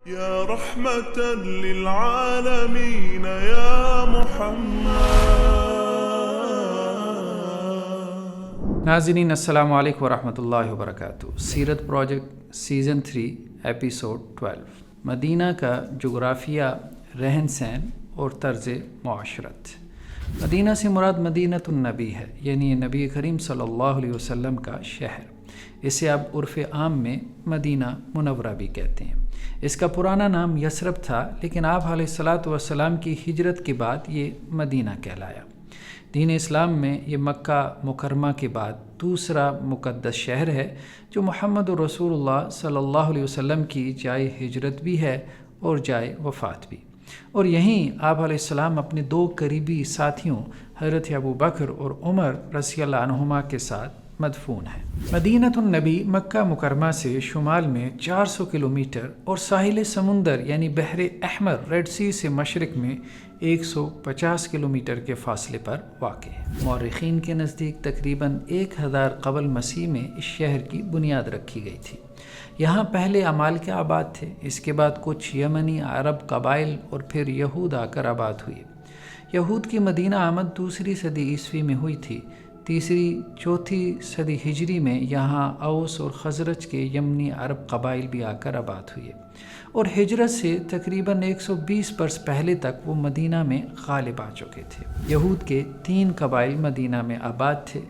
يا رحمة للعالمين يا محمد. ناظرین السلام علیکم ورحمۃ اللہ وبرکاتہ. سیرت پروجیکٹ سیزن 3 ایپیسوڈ 12 مدینہ کا جغرافیہ، رہن سہن اور طرز معاشرت. مدینہ سے مراد مدینۃ النبی ہے، یعنی نبی کریم صلی اللہ علیہ وسلم کا شہر. اسے اب عرف عام میں مدینہ منورہ بھی کہتے ہیں. اس کا پرانا نام یثرب تھا، لیکن آپ علیہ الصلاۃ والسلام کی ہجرت کے بعد یہ مدینہ کہلایا. دین اسلام میں یہ مکہ مکرمہ کے بعد دوسرا مقدس شہر ہے جو محمد رسول اللہ صلی اللہ علیہ وسلم کی جائے ہجرت بھی ہے اور جائے وفات بھی. اور یہیں آپ علیہ السلام اپنے دو قریبی ساتھیوں حضرت ابوبکر اور عمر رضی اللہ عنہما کے ساتھ مدفون ہیں. مدینۃ النبی مکہ مکرمہ سے شمال میں 400 کلومیٹر اور ساحل سمندر یعنی بحر احمر ریڈ سی سے مشرق میں 150 کلومیٹر کے فاصلے پر واقع ہے. مورخین کے نزدیک تقریباً 1000 قبل مسیح میں اس شہر کی بنیاد رکھی گئی تھی. یہاں پہلے عمالقہ آباد تھے، اس کے بعد کچھ یمنی عرب قبائل اور پھر یہود آ کر آباد ہوئے. یہود کی مدینہ آمد 2 صدی عیسوی میں ہوئی تھی. 3-4 صدی ہجری میں یہاں اوس اور خزرج کے یمنی عرب قبائل بھی آ کر آباد ہوئے، اور ہجرت سے تقریباً 120 برس پہلے تک وہ مدینہ میں غالب آ چکے تھے. یہود کے 3 قبائل مدینہ میں آباد تھے: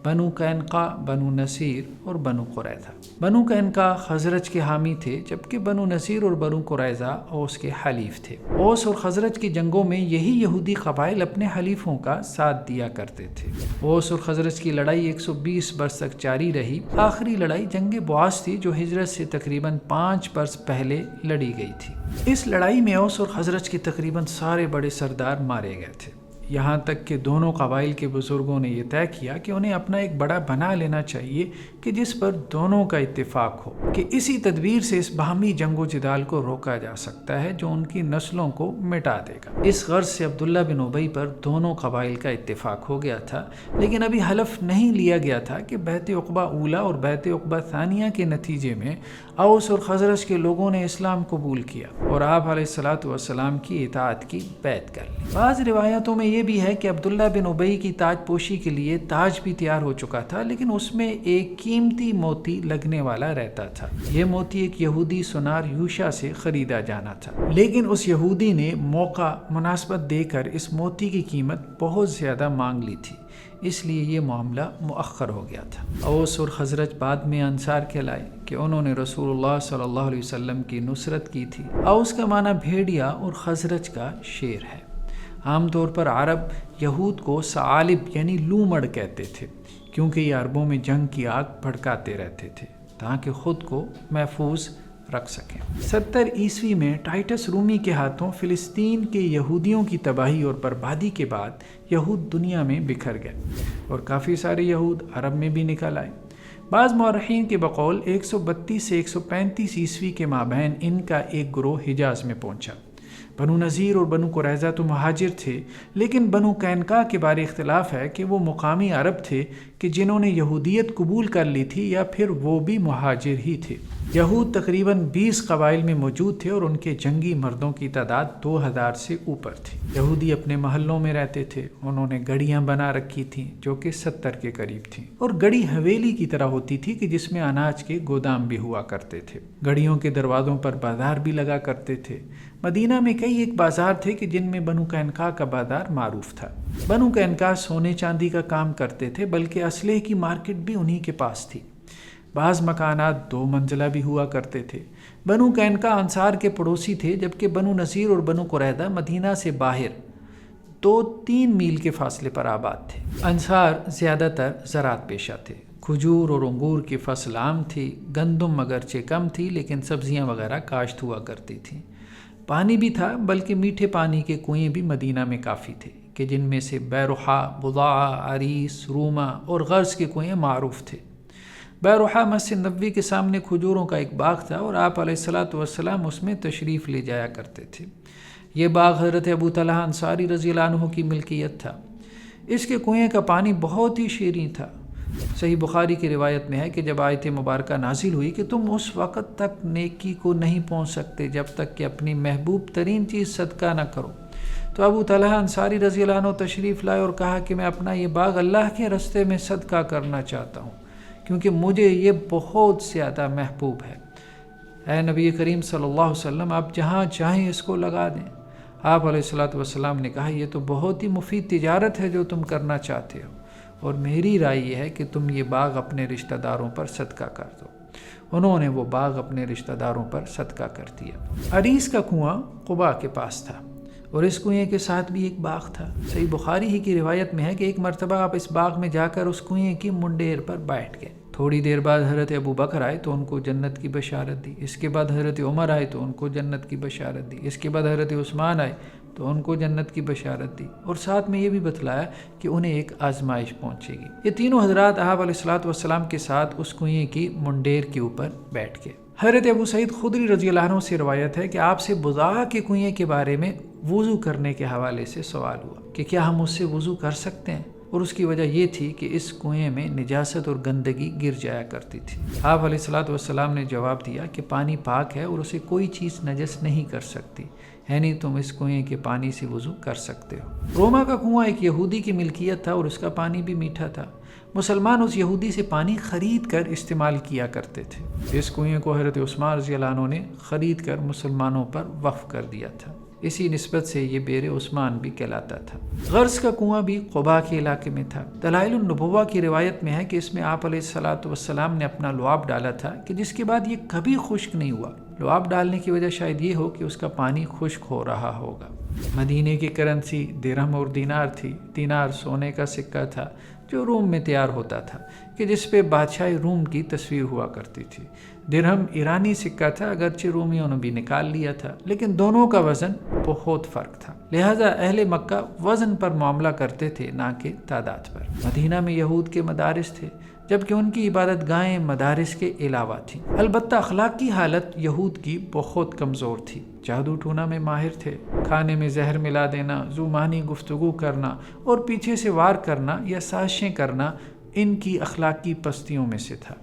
بنو قینقاع، بنو نصیر اور بنو قریظہ. بنو قینقاع خزرج کے حامی تھے، جبکہ بنو نصیر اور بنو قریظہ اوس کے حلیف تھے. اوس اور خزرج کی جنگوں میں یہی یہودی قبائل اپنے حلیفوں کا ساتھ دیا کرتے تھے. اوس اور خزرج کی لڑائی 120 برس تک جاری رہی. آخری لڑائی جنگ بعاث تھی، جو ہجرت سے تقریباً 5 برس پہلے لڑی گئی تھی. اس لڑائی میں اوس اور خزرج کے تقریباً سارے بڑے سردار مارے گئے تھے، یہاں تک کہ دونوں قبائل کے بزرگوں نے یہ طے کیا کہ انہیں اپنا ایک بڑا بنا لینا چاہیے کہ جس پر دونوں کا اتفاق ہو، کہ اسی تدبیر سے اس باہمی جنگ و جدال کو روکا جا سکتا ہے جو ان کی نسلوں کو مٹا دے گا. اس غرض سے عبداللہ بن ابی پر دونوں قبائل کا اتفاق ہو گیا تھا، لیکن ابھی حلف نہیں لیا گیا تھا کہ بیعت عقبہ اولیٰ اور بیعت عقبہ ثانیہ کے نتیجے میں اوس اور خزرج کے لوگوں نے اسلام قبول کیا اور آپ علیہ الصلاۃ والسلام کی اطاعت کی بیعت کر لی. بعض روایتوں میں یہ بھی ہے کہ عبداللہ بن ابی کی تاج پوشی کے لیے تاج بھی تیار ہو چکا تھا، لیکن اس میں ایک قیمتی موتی لگنے والا رہتا تھا. یہ موتی ایک یہودی سونار یوشا سے خریدا جانا تھا، لیکن اس یہودی نے موقع مناسبت دے کر اس موتی کی قیمت بہت زیادہ مانگ لی تھی، اس لیے یہ معاملہ مؤخر ہو گیا تھا. اوس اور خزرج بعد میں انصار کہلائے کہ انہوں نے رسول اللہ صلی اللہ علیہ وسلم کی نصرت کی تھی. اوس کا معنی بھیڑیا اور خزرج کا شیر ہے. عام طور پر عرب یہود کو ثعالب یعنی لومڑ کہتے تھے، کیونکہ یہ عربوں میں جنگ کی آگ بھڑکاتے رہتے تھے تاکہ خود کو محفوظ رکھ سکیں. 70 عیسوی میں ٹائٹس رومی کے ہاتھوں فلسطین کے یہودیوں کی تباہی اور بربادی کے بعد یہود دنیا میں بکھر گئے اور کافی سارے یہود عرب میں بھی نکل آئے. بعض مورخین کے بقول 132 سے 135 عیسوی کے مابین ان کا ایک گروہ حجاز میں پہنچا. بنو نذیر اور بنو قریظہ تو مہاجر تھے، لیکن بنو قینقاع کے بارے اختلاف ہے کہ وہ مقامی عرب تھے کہ جنہوں نے یہودیت قبول کر لی تھی یا پھر وہ بھی مہاجر ہی تھے. یہود تقریباً 20 قبائل میں موجود تھے اور ان کے جنگی مردوں کی تعداد 2000 سے اوپر تھی. یہودی اپنے محلوں میں رہتے تھے. انہوں نے گڑیاں بنا رکھی تھیں جو کہ 70 کے قریب تھیں، اور گڑی حویلی کی طرح ہوتی تھی کہ جس میں اناج کے گودام بھی ہوا کرتے تھے. گڑیوں کے دروازوں پر بازار بھی لگا کرتے تھے. مدینہ میں کئی ایک بازار تھے کہ جن میں بنو قینقاع کا بازار معروف تھا. بنو قینقاع سونے چاندی کا کام کرتے تھے، بلکہ اسلحے کی مارکیٹ بھی انہی کے پاس تھی. بعض مکانات 2 منزلہ بھی ہوا کرتے تھے. بنو قینقاع انصار کے پڑوسی تھے، جبکہ بنو نذیر اور بنو قریظہ مدینہ سے باہر 2-3 میل کے فاصلے پر آباد تھے. انصار زیادہ تر زراعت پیشہ تھے. کھجور اور انگور کی فصل عام تھی. گندم اگرچہ کم تھی، لیکن سبزیاں وغیرہ کاشت ہوا کرتی تھیں. پانی بھی تھا، بلکہ میٹھے پانی کے کنویں بھی مدینہ میں کافی تھے، کہ جن میں سے بیروحہ، بضاعہ، عریس، روما اور غرض کے کنویں معروف تھے. بیروحہ مسجد نبوی کے سامنے کھجوروں کا ایک باغ تھا اور آپ علیہ الصلاۃ والسلام اس میں تشریف لے جایا کرتے تھے. یہ باغ حضرت ابو طلحہ انصاری رضی اللہ عنہ کی ملکیت تھا. اس کے کنویں کا پانی بہت ہی شیریں تھا. صحیح بخاری کی روایت میں ہے کہ جب آیت مبارکہ نازل ہوئی کہ تم اس وقت تک نیکی کو نہیں پہنچ سکتے جب تک کہ اپنی محبوب ترین چیز صدقہ نہ کرو، تو ابو طلحہ انصاری رضی اللہ عنہ تشریف لائے اور کہا کہ میں اپنا یہ باغ اللہ کے راستے میں صدقہ کرنا چاہتا ہوں کیونکہ مجھے یہ بہت زیادہ محبوب ہے۔ اے نبی کریم صلی اللہ علیہ وسلم، آپ جہاں چاہیں اس کو لگا دیں۔ آپ علیہ الصلوۃ والسلام نے کہا یہ تو بہت ہی مفید تجارت ہے جو تم کرنا چاہتے ہو، اور میری رائے یہ ہے کہ تم یہ باغ اپنے رشتہ داروں پر صدقہ کر دو۔ انہوں نے وہ باغ اپنے رشتہ داروں پر صدقہ کر دیا۔ عریس کا کنواں قباء کے پاس تھا اور اس کنویں کے ساتھ بھی ایک باغ تھا۔ صحیح بخاری ہی کی روایت میں ہے کہ ایک مرتبہ آپ اس باغ میں جا کر اس کنویں کی منڈیر پر بیٹھ گئے۔ تھوڑی دیر بعد حضرت ابو بکر آئے تو ان کو جنت کی بشارت دی، اس کے بعد حضرت عمر آئے تو ان کو جنت کی بشارت دی، اس کے بعد حضرت عثمان آئے تو ان کو جنت کی بشارت دی، اور ساتھ میں یہ بھی بتلایا کہ انہیں ایک آزمائش پہنچے گی۔ یہ تینوں حضرات آپ علیہ الصلوۃ والسلام کے ساتھ اس کنویں کی منڈیر کے اوپر بیٹھ گئے۔ حضرت ابو سعید خدری رضی اللہ عنہ سے روایت ہے کہ آپ سے بضاع کے کنویں کے بارے میں وضو کرنے کے حوالے سے سوال ہوا کہ کیا ہم اس سے وضو کر سکتے ہیں، اور اس کی وجہ یہ تھی کہ اس کنویں میں نجاست اور گندگی گر جایا کرتی تھی۔ آپ علیہ الصلوۃ والسلام نے جواب دیا کہ پانی پاک ہے اور اسے کوئی چیز نجس نہیں کر سکتی، یعنی تم اس کنویں کے پانی سے وضو کر سکتے ہو۔ روما کا کنواں ایک یہودی کی ملکیت تھا اور اس کا پانی بھی میٹھا تھا۔ مسلمان اس یہودی سے پانی خرید کر استعمال کیا کرتے تھے۔ اس کنویں کو حضرت عثمان رضی اللہ عنہ نے خرید کر مسلمانوں پر وقف کر دیا تھا، اسی نسبت سے یہ بیر عثمان بھی کہلاتا تھا۔ غرض کا کنواں بھی قباء کے علاقے میں تھا۔ دلائل النبوہ کی روایت میں ہے کہ اس میں آپ علیہ الصلوۃ والسلام نے اپنا لعاب ڈالا تھا کہ جس کے بعد یہ کبھی خشک نہیں ہوا۔ لعاب ڈالنے کی وجہ شاید یہ ہو کہ اس کا پانی خشک ہو رہا ہوگا۔ مدینے کی کرنسی درہم اور دینار تھی۔ دینار سونے کا سکہ تھا جو روم میں تیار ہوتا تھا کہ جس پہ بادشاہ روم کی تصویر ہوا کرتی تھی۔ درہم ایرانی سکہ تھا، اگرچہ رومیوں نے بھی نکال لیا تھا، لیکن دونوں کا وزن بہت فرق تھا، لہٰذا اہل مکہ وزن پر معاملہ کرتے تھے نہ کہ تعداد پر۔ مدینہ میں یہود کے مدارس تھے جبکہ ان کی عبادت گاہیں مدارس کے علاوہ تھیں۔ البتہ اخلاقی حالت یہود کی بہت کمزور تھی۔ جادو ٹونا میں ماہر تھے، کھانے میں زہر ملا دینا، ذومانی گفتگو کرنا اور پیچھے سے وار کرنا یا سازشیں کرنا ان کی اخلاقی پستیوں میں سے تھا،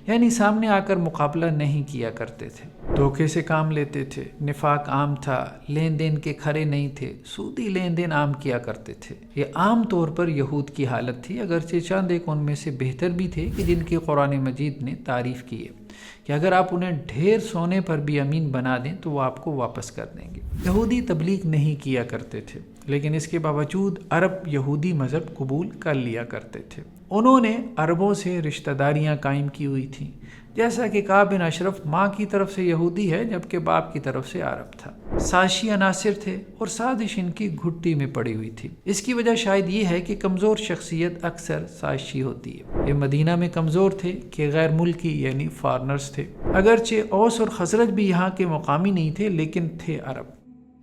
یعنی سامنے آ کر مقابلہ نہیں کیا کرتے تھے، دھوکے سے کام لیتے تھے، نفاق عام تھا، لین دین کے کھرے نہیں تھے، سودی لین دین عام کیا کرتے تھے۔ یہ عام طور پر یہود کی حالت تھی، اگرچہ چند ایک ان میں سے بہتر بھی تھے کہ جن کی قرآن مجید نے تعریف کی ہے کہ اگر آپ انہیں ڈھیر سونے پر بھی امین بنا دیں تو وہ آپ کو واپس کر دیں گے۔ یہودی تبلیغ نہیں کیا کرتے تھے، لیکن اس کے باوجود عرب یہودی مذہب قبول کر لیا کرتے تھے۔ انہوں نے عربوں سے رشتہ داریاں قائم کی ہوئی تھیں، جیسا کہ کعب بن اشرف ماں کی طرف سے یہودی ہے جبکہ باپ کی طرف سے عرب تھا۔ سازشی عناصر تھے اور سازش ان کی گھٹی میں پڑی ہوئی تھی۔ اس کی وجہ شاید یہ ہے کہ کمزور شخصیت اکثر سازشی ہوتی ہے۔ یہ مدینہ میں کمزور تھے کہ غیر ملکی یعنی فارنرز تھے، اگرچہ اوس اور خزرج بھی یہاں کے مقامی نہیں تھے لیکن تھے عرب۔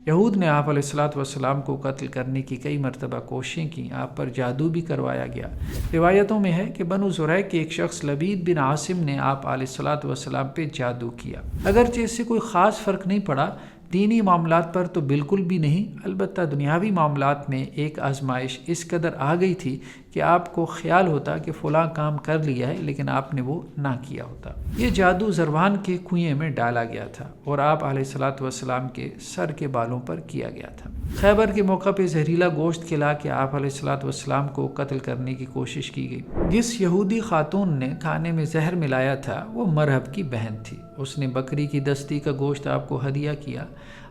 یہود نے آپ علیہ الصلوۃ والسلام کو قتل کرنے کی کئی مرتبہ کوششیں کی، آپ پر جادو بھی کروایا گیا۔ روایتوں میں ہے کہ بنو زریق کے ایک شخص لبید بن عاصم نے آپ علیہ الصلوۃ والسلام پہ جادو کیا، اگرچہ اس سے کوئی خاص فرق نہیں پڑا، دینی معاملات پر تو بالکل بھی نہیں، البتہ دنیاوی معاملات میں ایک آزمائش اس قدر آ گئی تھی کہ آپ کو خیال ہوتا کہ فلاں کام کر لیا ہے لیکن آپ نے وہ نہ کیا ہوتا۔ یہ جادو زروان کے کنویں میں ڈالا گیا تھا اور آپ علیہ الصلوۃ والسلام کے سر کے بالوں پر کیا گیا تھا۔ خیبر کے موقع پہ زہریلا گوشت کھلا کے آپ علیہ الصلوۃ والسلام کو قتل کرنے کی کوشش کی گئی۔ جس یہودی خاتون نے کھانے میں زہر ملایا تھا وہ مرہب کی بہن تھی، اس نے بکری کی دستی کا گوشت آپ کو ہدیہ کیا۔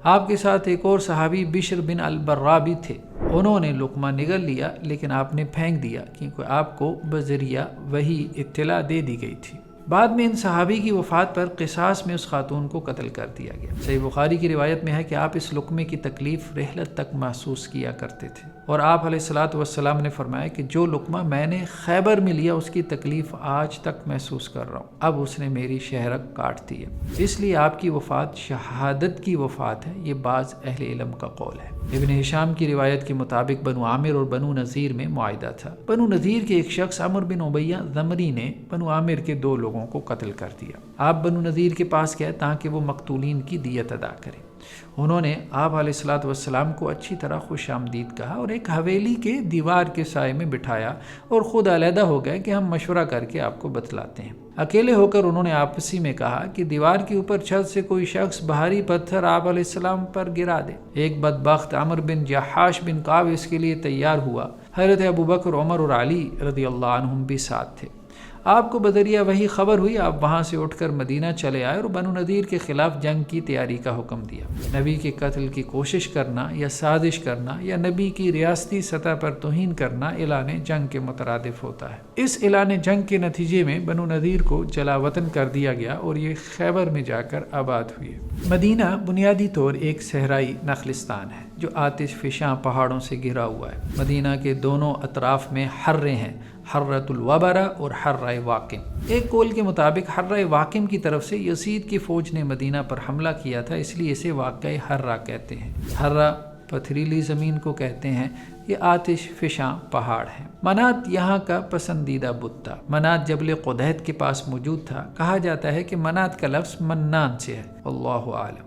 آپ کے ساتھ ایک اور صحابی بشر بن البراء بھی تھے، انہوں نے لقمہ نگل لیا لیکن آپ نے پھینک دیا کیونکہ آپ کو بذریعہ وحی اطلاع دے دی گئی تھی۔ بعد میں ان صحابی کی وفات پر قصاص میں اس خاتون کو قتل کر دیا گیا۔ صحیح بخاری کی روایت میں ہے کہ آپ اس لقمے کی تکلیف رحلت تک محسوس کیا کرتے تھے، اور آپ علیہ الصلوۃ والسلام نے فرمایا کہ جو لقمہ میں نے خیبر میں لیا اس کی تکلیف آج تک محسوس کر رہا ہوں، اب اس نے میری شہرک کاٹ دی ہے۔ اس لیے آپ کی وفات شہادت کی وفات ہے، یہ بعض اہل علم کا قول ہے۔ ابن ہشام کی روایت کے مطابق بنو عامر اور بنو نذیر میں معاہدہ تھا۔ بنو نذیر کے ایک شخص عمرو بن امیہ ضمری نے بنو عامر کے 2 لوگوں کو قتل کر دیا۔ آپ بنو نذیر کے پاس گئے تاکہ وہ مقتولین کی دیت ادا کریں۔ انہوں نے آپ علیہ الصلوۃ والسلام کو اچھی طرح خوش آمدید کہا اور ایک حویلی کے دیوار کے سائے میں بٹھایا اور خود علیحدہ ہو گئے کہ ہم مشورہ کر کے آپ کو بتلاتے ہیں۔ اکیلے ہو کر انہوں نے آپسی میں کہا کہ دیوار کے اوپر چھت سے کوئی شخص بھاری پتھر آپ علیہ السلام پر گرا دے۔ ایک بدبخت عمرو بن جحاش بن کعب اس کے لیے تیار ہوا۔ حضرت ابوبکر، عمر اور علی رضی اللہ عنہم بھی ساتھ تھے۔ آپ کو بذریعہ وہی خبر ہوئی، آپ وہاں سے اٹھ کر مدینہ چلے آئے اور بنو نذیر کے خلاف جنگ کی تیاری کا حکم دیا۔ نبی کے قتل کی کوشش کرنا یا سازش کرنا یا نبی کی ریاستی سطح پر توہین کرنا اعلان جنگ کے مترادف ہوتا ہے۔ اس اعلان جنگ کے نتیجے میں بنو نذیر کو جلا وطن کر دیا گیا اور یہ خیبر میں جا کر آباد ہوئے۔ مدینہ بنیادی طور ایک صحرائی نخلستان ہے جو آتش فشاں پہاڑوں سے گھرا ہوا ہے۔ مدینہ کے دونوں اطراف میں حرے ہیں، حرۃ الوبرہ اور حرہ واقم۔ ایک قول کے مطابق حرہ واقم کی طرف سے یزید کی فوج نے مدینہ پر حملہ کیا تھا، اس لیے اسے واقعہ حرہ کہتے ہیں۔ حرہ پتھریلی زمین کو کہتے ہیں، یہ آتش فشاں پہاڑ ہیں۔ منات یہاں کا پسندیدہ بت تھا۔ منات جبل قدید کے پاس موجود تھا۔ کہا جاتا ہے کہ منات کا لفظ منان سے ہے، اللہ عالم۔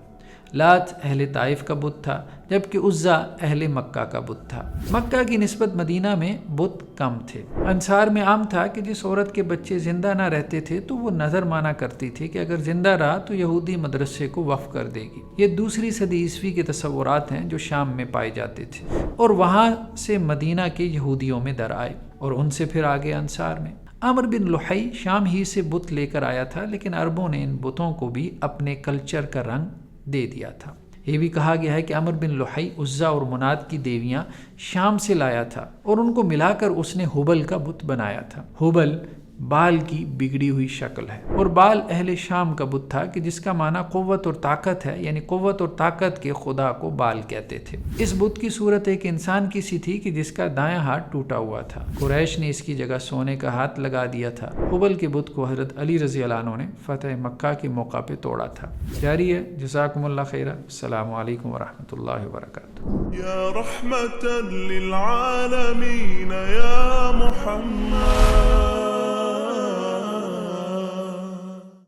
لات اہل طائف کا بت تھا، جبکہ عزا اہل مکہ کا بت تھا۔ مکہ کی نسبت مدینہ میں بت کم تھے۔ انصار میں عام تھا کہ جس عورت کے بچے زندہ نہ رہتے تھے تو وہ نظر مانا کرتی تھی کہ اگر زندہ رہا تو یہودی مدرسے کو وقف کر دے گی۔ یہ دوسری صدی عیسوی کے تصورات ہیں جو شام میں پائے جاتے تھے اور وہاں سے مدینہ کے یہودیوں میں در آئے اور ان سے پھر آگے انصار میں۔ عمرو بن لحی شام ہی سے بت لے کر آیا تھا، لیکن عربوں نے ان بتوں کو بھی اپنے کلچر کا رنگ دے دیا تھا۔ یہ بھی کہا گیا ہے کہ عمرو بن لحی عزا اور منات کی دیویاں شام سے لایا تھا اور ان کو ملا کر اس نے ہبل کا بت بنایا تھا۔ ہبل بال کی بگڑی ہوئی شکل ہے اور بال اہل شام کا بت تھا کہ جس کا معنی قوت اور طاقت ہے، یعنی قوت اور طاقت کے خدا کو بال کہتے تھے۔ اس بت کی صورت ایک انسان کی سی تھی کہ جس کا دایاں ہاتھ ٹوٹا ہوا تھا۔ قریش نے اس کی جگہ سونے کا ہاتھ لگا دیا تھا۔ ہبل کے بت کو حضرت علی رضی اللہ عنہ نے فتح مکہ کے موقع پہ توڑا تھا۔ جاری ہے۔ جزاکم اللہ خیرہ۔ السلام علیکم ورحمۃ اللہ وبرکاتہ۔ یا رحمة للعالمین یا محمد